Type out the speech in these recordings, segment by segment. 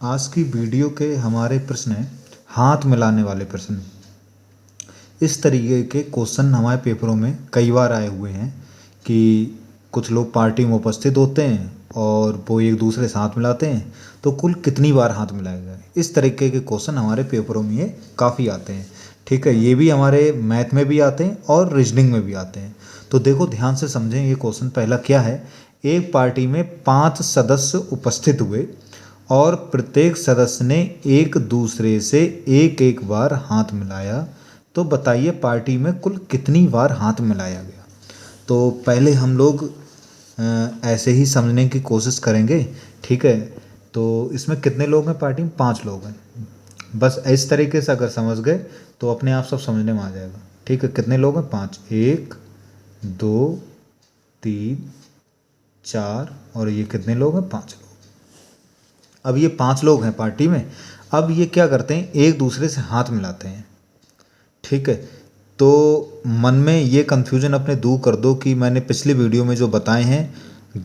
आज की वीडियो के हमारे प्रश्न हैं हाथ मिलाने वाले प्रश्न। इस तरीके के क्वेश्चन हमारे पेपरों में कई बार आए हुए हैं कि कुछ लोग पार्टी में उपस्थित होते हैं और वो एक दूसरे से हाथ मिलाते हैं, तो कुल कितनी बार हाथ मिलाया जाए। इस तरीके के क्वेश्चन हमारे पेपरों में ये काफ़ी आते हैं। ठीक है, ये भी हमारे मैथ में भी आते हैं और रीजनिंग में भी आते हैं। तो देखो ध्यान से समझें ये क्वेश्चन। पहला क्या है, एक पार्टी में 5 सदस्य उपस्थित हुए और प्रत्येक सदस्य ने एक दूसरे से एक एक बार हाथ मिलाया, तो बताइए पार्टी में कुल कितनी बार हाथ मिलाया गया। तो पहले हम लोग ऐसे ही समझने की कोशिश करेंगे। ठीक है, तो इसमें कितने लोग हैं पार्टी में? 5 लोग हैं। बस इस तरीके से अगर समझ गए तो अपने आप सब समझने में आ जाएगा। ठीक है, कितने लोग हैं? 5। 1 2 3 4 और ये कितने लोग हैं? 5 लोग। अब ये 5 लोग हैं पार्टी में। अब ये क्या करते हैं, एक दूसरे से हाथ मिलाते हैं। ठीक है, तो मन में ये कन्फ्यूजन अपने दूर कर दो कि मैंने पिछली वीडियो में जो बताए हैं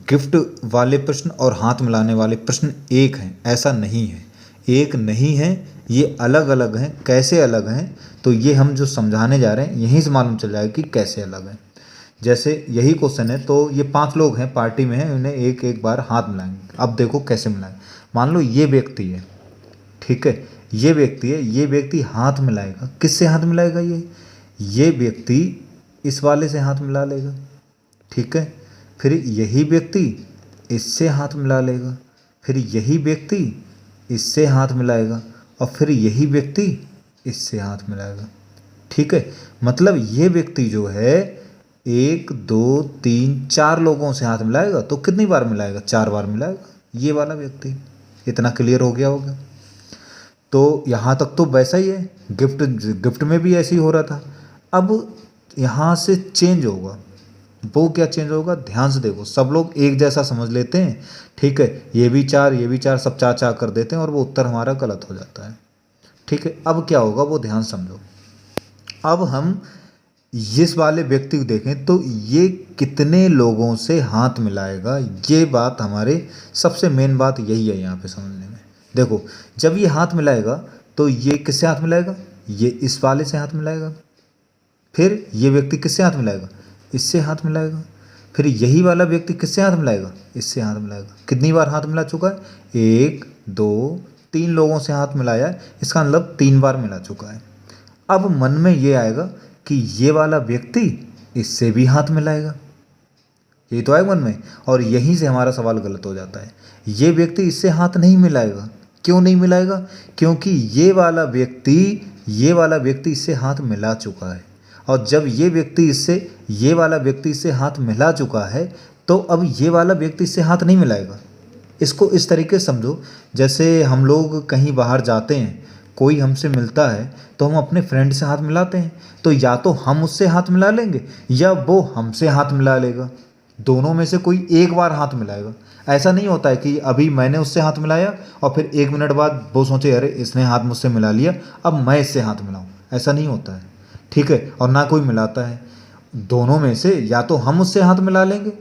गिफ्ट वाले प्रश्न और हाथ मिलाने वाले प्रश्न एक हैं, ऐसा नहीं है। एक नहीं है, ये अलग अलग हैं। कैसे अलग हैं, तो ये हम जो समझाने जा रहे हैं यहीं से मालूम चल जाएगा कि कैसे अलग हैं। जैसे यही क्वेश्चन है, तो ये 5 लोग हैं पार्टी में हैं, उन्हें एक एक बार हाथ मिलाएंगे। अब देखो कैसे मिलाएं। मान लो ये व्यक्ति है, ठीक है, ये व्यक्ति है, ये व्यक्ति हाथ मिलाएगा। किससे हाथ मिलाएगा? ये व्यक्ति इस वाले से हाथ मिला लेगा। ठीक है, फिर यही व्यक्ति इससे हाथ मिला लेगा, फिर यही व्यक्ति इससे हाथ मिलाएगा और फिर यही व्यक्ति इससे हाथ मिलाएगा। ठीक है, मतलब ये व्यक्ति जो है 1 2 3 4 लोगों से हाथ मिलाएगा। तो कितनी बार मिलाएगा? 4 बार मिलाएगा ये वाला व्यक्ति। इतना क्लियर हो गया होगा। तो यहाँ तक तो वैसा ही है, गिफ्ट में भी ऐसे ही हो रहा था। अब यहाँ से चेंज होगा। वो क्या चेंज होगा, ध्यान से देखो। सब लोग एक जैसा समझ लेते हैं। ठीक है, ये भी 4 ये भी 4, सब 4 4 कर देते हैं और वो उत्तर हमारा गलत हो जाता है। ठीक है, अब क्या होगा वो ध्यान समझो। अब हम इस वाले व्यक्ति को देखें तो ये कितने लोगों से हाथ मिलाएगा, ये बात हमारे सबसे मेन बात यही है यहाँ पे समझने में। देखो जब ये हाथ मिलाएगा तो ये किससे हाथ मिलाएगा? ये इस वाले से हाथ मिलाएगा। फिर ये व्यक्ति किससे हाथ मिलाएगा? इससे हाथ मिलाएगा। फिर यही वाला व्यक्ति किससे हाथ मिलाएगा? इससे हाथ मिलाएगा। कितनी बार हाथ मिला चुका है? 1 2 3 लोगों से हाथ मिलाया है, इसका मतलब 3 बार मिला चुका है। अब मन में ये आएगा कि ये वाला व्यक्ति इससे भी हाथ मिलाएगा, ये तो आएगा मन में। और यहीं से हमारा सवाल गलत हो जाता है। ये व्यक्ति इससे हाथ नहीं मिलाएगा। क्यों नहीं मिलाएगा? क्योंकि ये वाला व्यक्ति इससे हाथ मिला चुका है। और जब ये वाला व्यक्ति इससे हाथ मिला चुका है तो अब ये वाला व्यक्ति इससे हाथ नहीं मिलाएगा। इसको इस तरीके से समझो, जैसे हम लोग कहीं बाहर जाते हैं, कोई हमसे मिलता है तो हम अपने फ्रेंड से हाथ मिलाते हैं। तो या तो हम उससे हाथ मिला लेंगे या वो हमसे हाथ मिला लेगा। दोनों में से कोई एक बार हाथ मिलाएगा। ऐसा नहीं होता है कि अभी मैंने उससे हाथ मिलाया और फिर 1 मिनट बाद वो सोचे अरे इसने हाथ मुझसे मिला लिया, अब मैं इससे हाथ मिलाऊं। ऐसा नहीं होता है। ठीक है, और ना कोई मिलाता है। दोनों में से या तो हम उससे हाथ मिला लेंगे,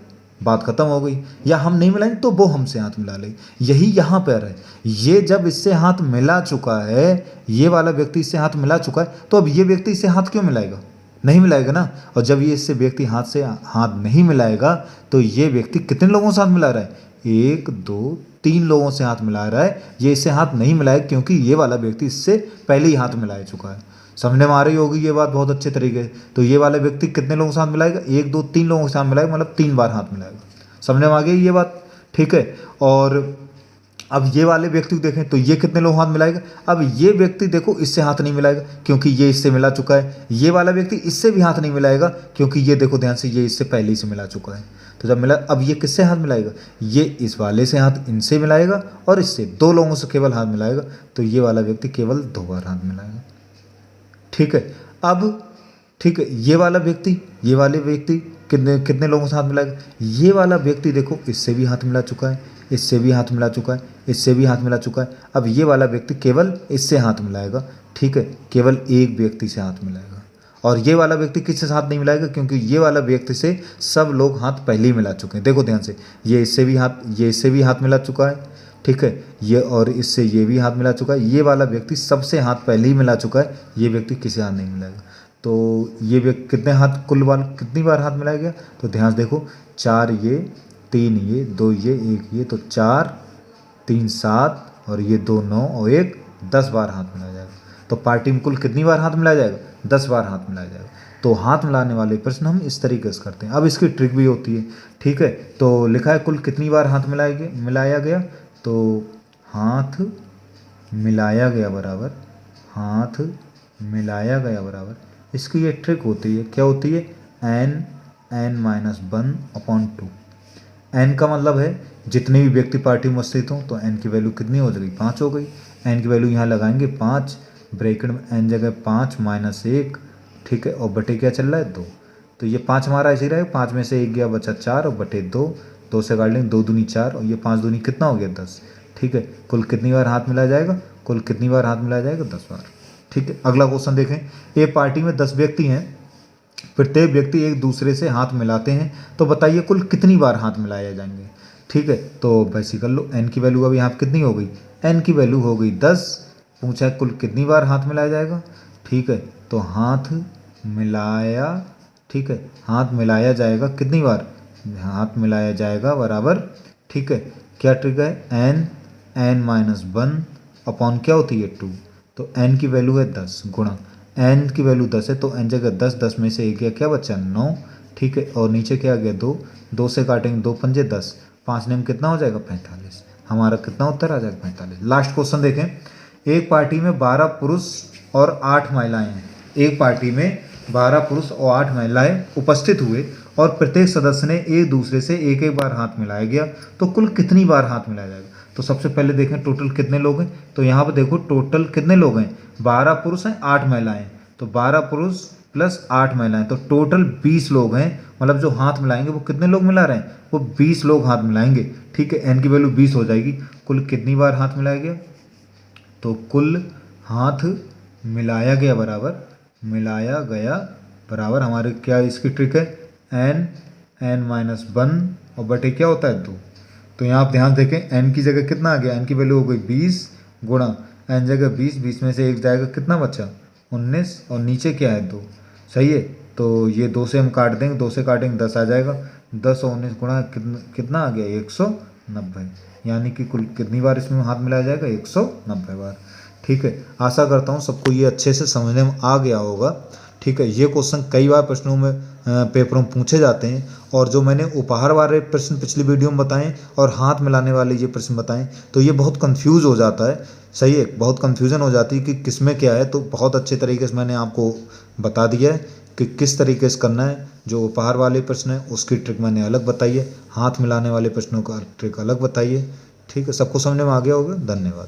बात खत्म हो गई, या हम नहीं मिलाएंगे तो वो हमसे हाथ मिला लेंगे। यही यहाँ पर है। ये जब इससे हाथ मिला चुका है, ये वाला व्यक्ति इससे हाथ मिला चुका है, तो अब ये व्यक्ति इससे हाथ क्यों मिलाएगा? नहीं मिलाएगा ना। और जब ये इससे व्यक्ति हाथ नहीं मिलाएगा तो ये व्यक्ति कितने लोगों से हाथ मिला रहा है? 1 2 3 लोगों से हाथ मिला रहा है। ये इससे हाथ नहीं मिलाएगा क्योंकि ये वाला व्यक्ति इससे पहले ही हाथ मिला चुका है। समझने में आ रही होगी ये बात बहुत अच्छे तरीके से। तो ये वाला व्यक्ति कितने लोगों से हाथ मिलाएगा? 1 2 3 लोगों से हाथ मिलाएगा, मतलब 3 बार हाथ मिलाएगा। समझने में आ गई ये बात? ठीक है, और अब ये वाले व्यक्ति को देखें तो ये कितने लोग हाथ मिलाएगा? अब ये व्यक्ति देखो इससे हाथ नहीं मिलाएगा क्योंकि ये इससे मिला चुका है। ये वाला व्यक्ति इससे भी हाथ नहीं मिलाएगा क्योंकि ये देखो ध्यान से, ये इससे पहले ही से मिला चुका है। तो जब मिला, अब ये किससे हाथ मिलाएगा? ये इस वाले से हाथ इनसे मिलाएगा और इससे 2 लोगों से केवल हाथ मिलाएगा। तो ये वाला व्यक्ति केवल 2 बार हाथ मिलाएगा। ठीक है, अब ठीक है, ये वाले व्यक्ति कितने कितने लोगों से हाथ मिलाएगा? ये वाला व्यक्ति देखो इससे भी हाथ मिला चुका है, इससे भी हाथ मिला चुका है, इससे भी हाथ मिला चुका है। अब ये वाला व्यक्ति केवल इससे हाथ मिलाएगा। ठीक है, केवल एक व्यक्ति से हाथ मिलाएगा। और ये वाला व्यक्ति किससे हाथ नहीं मिलाएगा? क्योंकि ये वाला व्यक्ति से सब लोग हाथ पहले ही मिला चुके हैं। देखो ध्यान से, ये इससे भी हाथ मिला चुका है ठीक है। ये और इससे ये भी हाथ मिला चुका है, ये वाला व्यक्ति सबसे हाथ पहले ही मिला चुका है, ये व्यक्ति किसी हाथ नहीं मिलाएगा। तो ये व्यक्ति कितने हाथ कुल वाल कितनी बार हाथ मिलाया गया, तो ध्यान से देखो, 4 ये, 3 ये, 2 ये, 1 ये, तो 4 3 7 और ये 2 9 और 1 10 बार हाथ मिलाया जाएगा। तो पार्टी में कुल कितनी बार हाथ मिलाया जाएगा, 10 बार हाथ मिलाया जाएगा। तो हाथ मिलाने वाले प्रश्न हम इस तरीके से करते हैं। अब इसकी ट्रिक भी होती है, ठीक है। तो लिखा है कुल कितनी बार हाथ मिलाया गया, तो हाथ मिलाया गया बराबर, हाथ मिलाया गया बराबर, इसकी ये ट्रिक होती है, क्या होती है, n-1/2। n का मतलब है जितने भी व्यक्ति पार्टी में उपस्थित हों, तो n की वैल्यू कितनी हो जाएगी, 5 हो गई। n की वैल्यू यहाँ लगाएंगे 5, ब्रैकेट में n जगह 5 - 1, ठीक है, और बटे क्या चल रहा है, 2। तो ये 5 हमारा ऐसे ही रहेगा, 5 में से 1 गया, बचा 4 और बटे 2, 2 से काट लेंगे, 2 दूनी 4 और ये 5 दूनी कितना हो गया, 10, ठीक है। कुल कितनी बार हाथ मिलाया जाएगा, कुल कितनी बार हाथ मिलाया जाएगा, 10 बार, ठीक है। अगला क्वेश्चन देखें, एक पार्टी में 10 व्यक्ति हैं, प्रत्येक व्यक्ति एक दूसरे से हाथ मिलाते हैं, तो बताइए कुल कितनी बार हाथ मिलाए जाएंगे, ठीक है। तो वैसे कर लो, n की वैल्यू अभी यहाँ कितनी हो गई, n की वैल्यू हो गई 10, पूछा है कुल कितनी बार हाथ मिलाया जाएगा, ठीक है। तो हाथ मिलाया, ठीक है, हाथ मिलाया जाएगा कितनी बार, हाथ मिलाया जाएगा बराबर, ठीक है, क्या ट्रिक है, n-1 अपॉन क्या होती है, 2। तो n की वैल्यू है 10 गुणा n की वैल्यू 10 है, तो n जगह 10, 10 में से 1 गया, क्या बचा, 9, ठीक है, और नीचे क्या आ गया, 2, 2 से काटेंगे, 2 पंजे 10, 5 में कितना हो जाएगा, 45। हमारा कितना उत्तर आ जाएगा, 45। लास्ट क्वेश्चन देखें, एक पार्टी में 12 पुरुष और 8 महिलाएं हैं, एक पार्टी में 12 पुरुष और 8 महिलाएं उपस्थित हुए और प्रत्येक सदस्य ने एक दूसरे से एक एक बार हाथ मिलाया गया, तो कुल कितनी बार हाथ मिलाया जाएगा। तो सबसे पहले देखें टोटल कितने लोग हैं, तो यहाँ पर देखो टोटल कितने लोग हैं, 12 पुरुष हैं, 8 महिलाएं, तो 12 पुरुष प्लस 8 महिलाएं, तो टोटल 20 लोग हैं। मतलब जो हाथ मिलाएंगे वो कितने लोग मिला रहे हैं, वो 20 लोग हाथ मिलाएंगे, ठीक है। n की वैल्यू 20 हो जाएगी, कुल कितनी बार हाथ मिलाया गया, तो कुल हाथ मिलाया गया बराबर हमारे क्या इसकी ट्रिक है, n-1 और बटे क्या होता है, 2। तो यहाँ आप ध्यान देखें, n की जगह कितना आ गया, n की वैल्यू हो गई 20 गुणा n जगह 20, 20 में से 1 जाएगा, कितना बचा, 19, और नीचे क्या है, 2, सही है। तो ये 2 से हम काट देंगे, 2 से काटेंगे 10 आ जाएगा, 10 और 19 गुणा कितना आ गया, 190, यानी कि कुल कितनी बार इसमें हाथ मिलाया जाएगा, 190 बार, ठीक है। आशा करता हूँ सबको ये अच्छे से समझने में आ गया होगा, ठीक है। ये क्वेश्चन कई बार प्रश्नों में पेपरों में पूछे जाते हैं, और जो मैंने उपहार वाले प्रश्न पिछली वीडियो में बताएं और हाथ मिलाने वाले ये प्रश्न बताएं, तो ये बहुत कंफ्यूज हो जाता है, सही है, बहुत कंफ्यूजन हो जाती है कि किस में क्या है। तो बहुत अच्छे तरीके से मैंने आपको बता दिया है कि किस तरीके से करना है। जो उपहार वाले प्रश्न है उसकी ट्रिक मैंने अलग बताई है, हाथ मिलाने वाले प्रश्नों का ट्रिक अलग बताई है, ठीक है। सबको समझ में आ गया होगा, धन्यवाद।